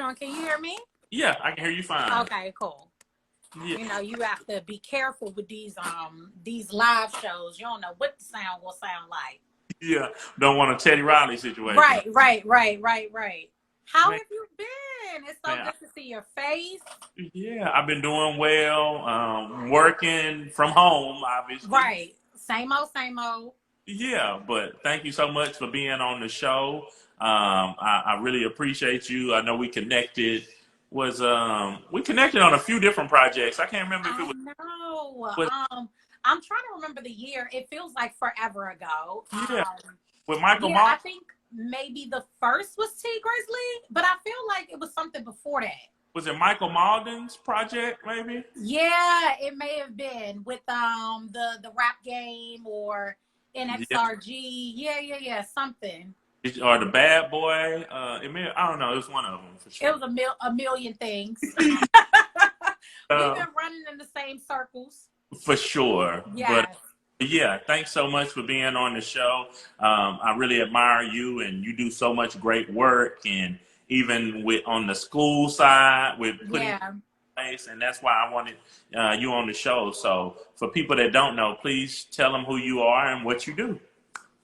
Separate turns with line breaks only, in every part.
on? Can you hear me?
Yeah, I can hear you fine.
Okay, cool.
Yeah.
You know, you have to be careful with these live shows. You don't know what the sound will sound like.
Yeah. Don't want a Teddy Riley situation.
Right. How
Man,
have you been? It's so
man,
good to see your face.
yeah, I've been doing well. Working from home, obviously.
Right. Same old, same old.
Yeah, but thank you so much for being on the show. I really appreciate you. I know we connected. We connected on a few different projects. I can't remember if it
I know.
was
I'm trying to remember the year. It feels like forever ago.
yeah, with Michael
Yeah, I
Moss.
think maybe the first was T Grizzly, but I feel like it was something before that.
Was it Michael Malden's project? Maybe.
Yeah, it may have been with the rap game or
Yeah.
NXRG. Yeah, something.
Or the Bad Boy. I don't know. It was one of them for
It
sure.
was a million things. We've
uh,
been running in the same circles.
for sure. But
Yes.
yeah, thanks so much for being on the show. I really admire you, and you do so much great work, and even with on the school side with putting
Yeah.
place, and that's why I wanted you on the show. So for people that don't know, please tell them who you are and what you do.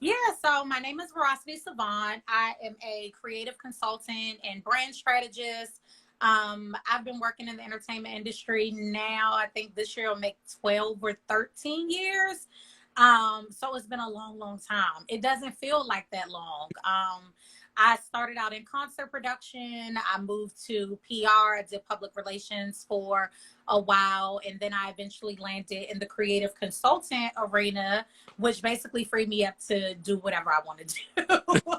Yeah, so my name is Veracity Savant. I am a creative consultant and brand strategist. I've been working in the entertainment industry now. I think this year will make 12 or 13 years. So it's been a long, long time. It doesn't feel like that long. I started out in concert production. I moved to PR. I did public relations for a while. And then I eventually landed in the creative consultant arena, which basically freed me up to do whatever I want to do.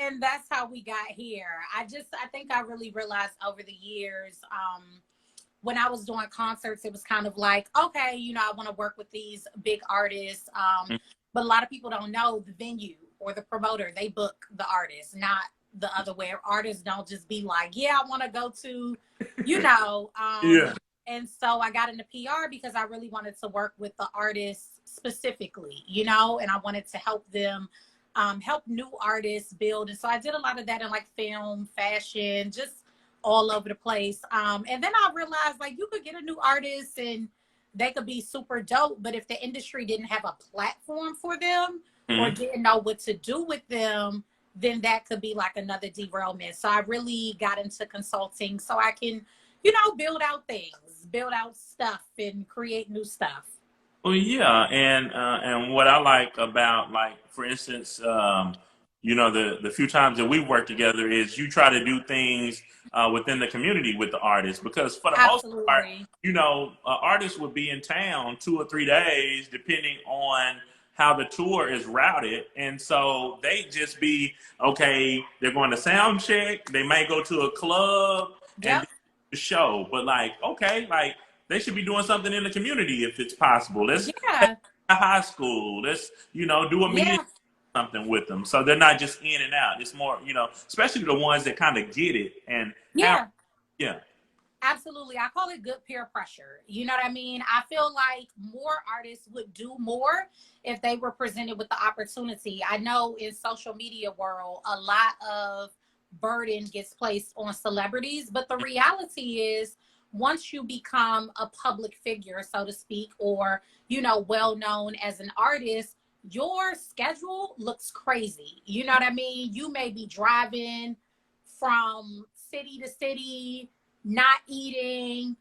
And that's how we got here. I think I really realized over the years, when I was doing concerts, it was kind of like, okay, I want to work with these big artists. But a lot of people don't know the venue or the promoter. They book the artist, not the other way. Artists don't just be like, yeah, I want to go to,
Yeah.
And so I got into PR because I really wanted to work with the artists specifically, and I wanted to help them, help new artists build. And so I did a lot of that in like film, fashion, just all over the place. And then I realized like you could get a new artist and they could be super dope, but if the industry didn't have a platform for them or didn't know what to do with them, then that could be like another derailment. So I really got into consulting so I can, build out things, build out stuff and create new stuff.
Well, yeah, and what I like about, like, for instance, the few times that we work together is you try to do things within the community with the artists, because for the most part,
Absolutely.
artists would be in town 2 or 3 days depending on how the tour is routed, and so they just be okay. They're going to sound check. They may go to a club and do
Yep.
the show, but like, okay, like they should be doing something in the community if it's possible. Let's take
Yeah.
a high school. Let's, do a meeting,
Yeah.
something with them. So they're not just in and out. It's more, especially the ones that kind of get it and have,
Yeah.
yeah.
Absolutely. I call it good peer pressure. You know what I mean? I feel like more artists would do more if they were presented with the opportunity. I know in social media world, a lot of burden gets placed on celebrities, but the reality is once you become a public figure, so to speak, or, well known as an artist, your schedule looks crazy. You know what I mean? You may be driving from city to city, not eating,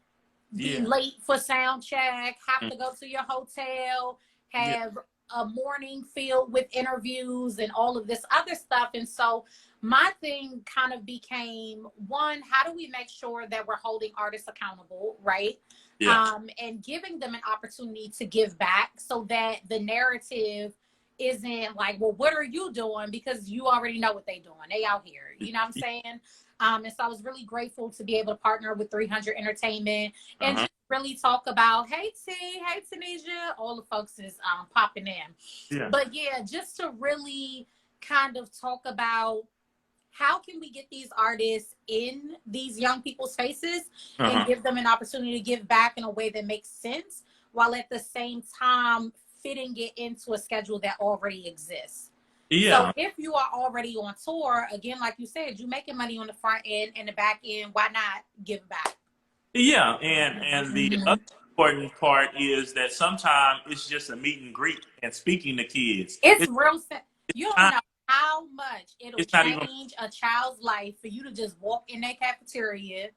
be
Yeah.
late for sound check, have to go to your hotel,
Yeah.
have a morning filled with interviews and all of this other stuff. And so my thing kind of became, one, how do we make sure that we're holding artists accountable, right?
Yeah.
And giving them an opportunity to give back so that the narrative isn't like, well, what are you doing? Because you already know what they're doing. They out here. You know what I'm saying? And so I was really grateful to be able to partner with 300 Entertainment and just really talk about, hey, T, hey, Tanisha, all the folks is popping in.
Yeah.
But yeah, just to really kind of talk about how can we get these artists in these young people's faces and give them an opportunity to give back in a way that makes sense, while at the same time fitting it into a schedule that already exists. So
Yeah.
if you are already on tour, again, like you said, you're making money on the front end and the back end. Why not give back?
Yeah, and the
Hmm.
other important part is that sometimes it's just a meet and greet and speaking to kids.
It's real. You don't
Not,
know how much it'll
it's not even.
change a child's life for you to just walk in their cafeteria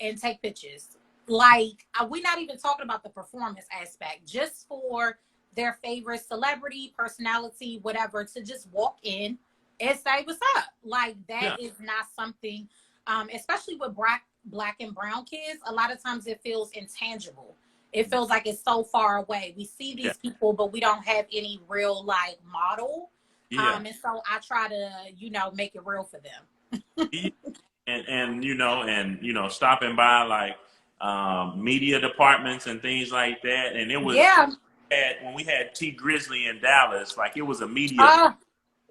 and take pictures. Like, we're not even talking about the performance aspect, just for their favorite celebrity, personality, whatever, to just walk in and say what's up. Like, that
Yeah,
is not something, especially with black and brown kids, a lot of times it feels intangible. It feels like it's so far away. We see
yeah,
these people, but we don't have any real like model.
yeah.
And so I try to, make it real for them.
Yeah. And stopping by like media departments and things like that. And it was
Yeah.
when we had T Grizzly in Dallas, like it was a media.
Uh,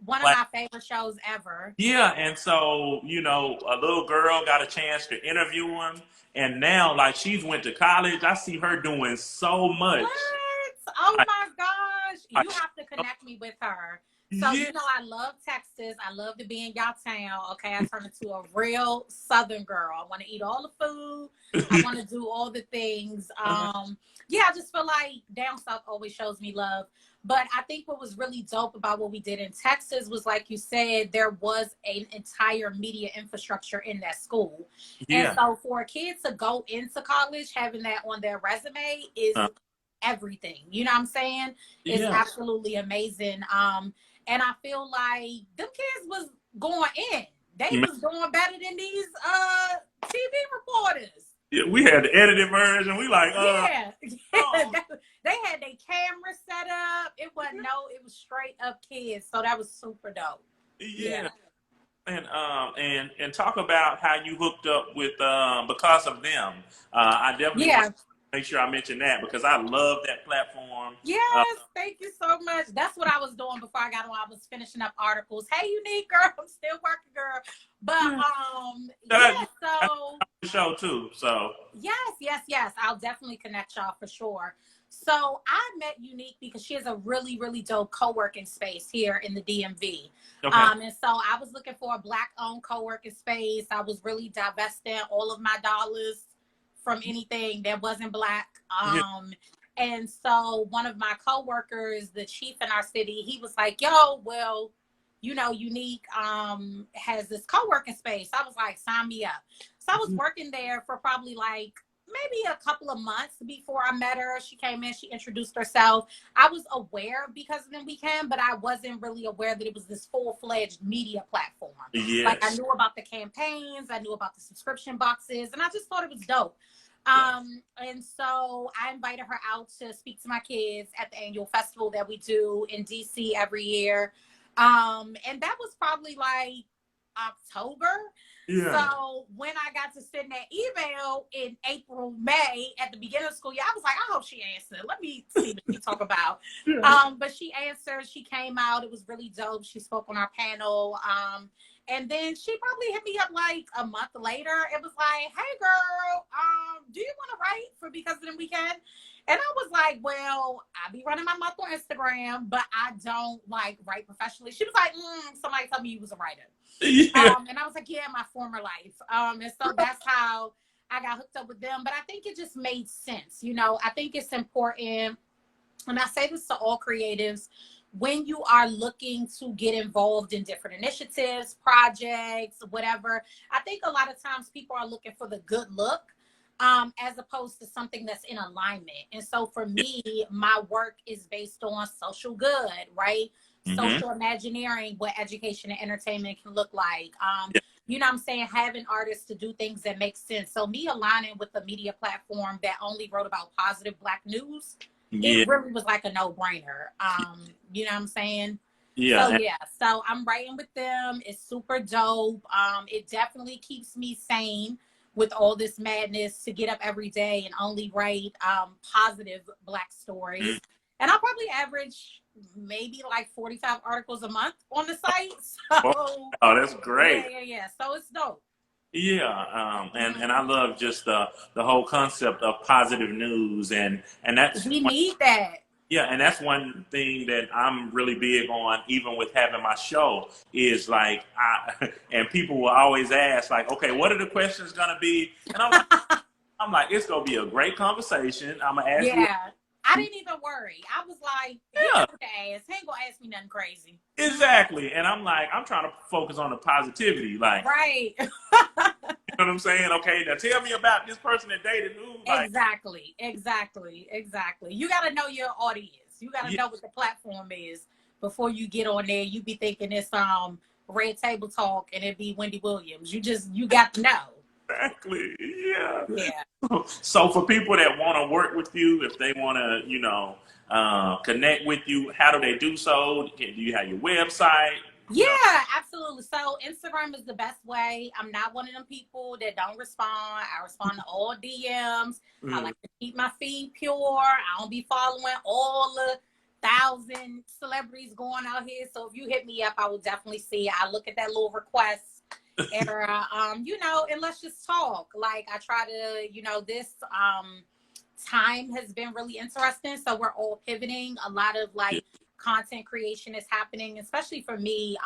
One of my favorite shows ever.
Yeah, and so a little girl got a chance to interview him, and now like she's went to college. I see her doing so much.
What? Oh
Like,
my gosh.
like,
You have to connect me with her. So,
yeah,
I love Texas. I love to be in y'all town. Okay. I turn into a real Southern girl. I want to eat all the food. I want to do all the things. Yeah, I just feel like down south always shows me love. But I think what was really dope about what we did in Texas was, like you said, there was an entire media infrastructure in that school. And
yeah,
so for a kid to go into college, having that on their resume is
uh,
everything. You know what I'm saying? It's
yeah.
absolutely amazing. And I feel like them kids was going in. They
Man,
was doing better than these TV reporters.
yeah, we had the edited version. We like,
Yeah.
oh,
They had their camera set up. It was straight up kids. So that was super dope.
yeah.
Yeah.
And talk about how you hooked up with because of them. I definitely want
Yeah.
to make sure I mention that because I love that platform.
Yes, thank you so much. That's what I was doing before I got on. I was finishing up articles. Hey, Unique girl, I'm still working, girl. But
That
yeah, so
show too. So
yes. I'll definitely connect y'all for sure. So I met Unique because she has a really, really dope co-working space here in the DMV.
okay,
And so I was looking for a Black-owned co-working space. I was really divesting all of my dollars from anything that wasn't Black.
yeah,
And so one of my coworkers, the chief in our city, he was like, yo, well, Unique has this co-working space. I was like, sign me up. So I was working there for probably like maybe a couple of months before I met her. She came in, she introduced herself. I was aware because of the weekend, but I wasn't really aware that it was this full-fledged media platform. Like, I
yes,
knew about the campaigns, I knew about the subscription boxes, and I just thought it was dope.
yes.
And so I invited her out to speak to my kids at the annual festival that we do in DC every year. And that was probably like October.
Yeah.
So when I got to send that email in April, May at the beginning of the school year, I was like, I hope she answered. Let me see what she talk about. But she answered, she came out. It was really dope. She spoke on our panel. And then she probably hit me up like a month later. It was like, hey girl, do you want to write for Because of the Weekend? And I was like, well, I be running my mouth on Instagram, but I don't like write professionally. She was like, somebody told me you was a writer.
Yeah.
And I was like, yeah, my former life. And so that's how I got hooked up with them. But I think it just made sense. I think it's important. And I say this to all creatives, when you are looking to get involved in different initiatives, projects, whatever, I think a lot of times people are looking for the good look, as opposed to something that's in alignment. And so for me, my work is based on social good, right?
Mm-hmm.
Social imagineering, what education and entertainment can look like.
Yeah.
You know what I'm saying? Having artists to do things that make sense. So me aligning with a media platform that only wrote about positive Black news,
Yeah.
it really was like a no-brainer. You know what I'm saying?
Yeah.
So yeah, so I'm writing with them. It's super dope. It definitely keeps me sane with all this madness to get up every day and only write positive Black stories. And I'll probably average maybe like 45 articles a month on the site. So
Oh, that's great.
yeah. So it's dope.
Yeah, and I love just the whole concept of positive news, and that's
We need that.
Yeah, and that's one thing that I'm really big on, even with having my show, is like, and people will always ask, like, okay, what are the questions gonna be? And I'm like, it's gonna be a great conversation. I'm gonna ask you.
Yeah. I didn't even worry. I was like, he
Yeah,
know the ass. He ain't gonna ask me nothing crazy.
exactly. And I'm like, I'm trying to focus on the positivity, like,
Right.
you know what I'm saying? Okay, now tell me about this person that dated who, like,
Exactly. Exactly. Exactly. You gotta know your audience. You gotta
yeah,
know what the platform is before you get on there. You be thinking it's Red Table Talk and it be Wendy Williams. You got to know.
exactly, yeah.
Yeah.
So for people that want to work with you, if they want to, connect with you, how do they do so? Do you have your website?
Yeah, absolutely. So Instagram is the best way. I'm not one of them people that don't respond. I respond to all DMs. I
Mm,
like to keep my feed pure. I don't be following all the 1,000 celebrities going out here. So if you hit me up, I will definitely see. I look at that little request era, and let's just talk. Like I try to, this time has been really interesting. So we're all pivoting. A lot of
yeah,
like content creation is happening, especially for me,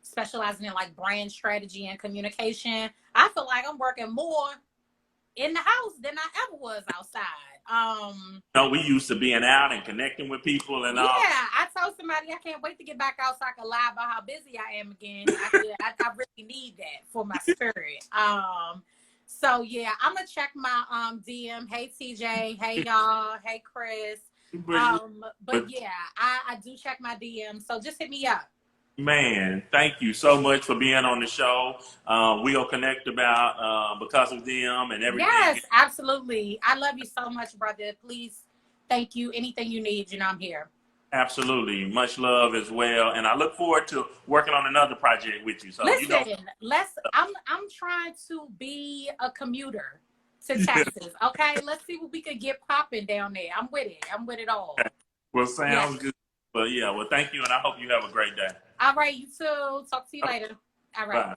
specializing in like brand strategy and communication. I feel like I'm working more in the house than I ever was outside.
we used to being out and connecting with people and
Yeah,
all.
I told somebody I can't wait to get back out so I can lie about how busy I am again. I really need that for my spirit. So yeah, I'm gonna check my DM. Hey TJ, hey y'all, hey Chris.
But,
But
but
yeah, I do check my DM. So just hit me up.
man, thank you so much for being on the show. We'll connect about because of them and everything.
Yes, absolutely. I love you so much, brother. Please, thank you. Anything you need, I'm here.
Absolutely. Much love as well. And I look forward to working on another project with you. So,
Listen, I'm trying to be a commuter to Texas. Okay, let's see what we could get popping down there. I'm with it. I'm with it all.
well,
Yes.
sounds good. But yeah, well, thank you. And I hope you have a great day.
All right, you too. Talk to you
Okay,
later. All right.
bye.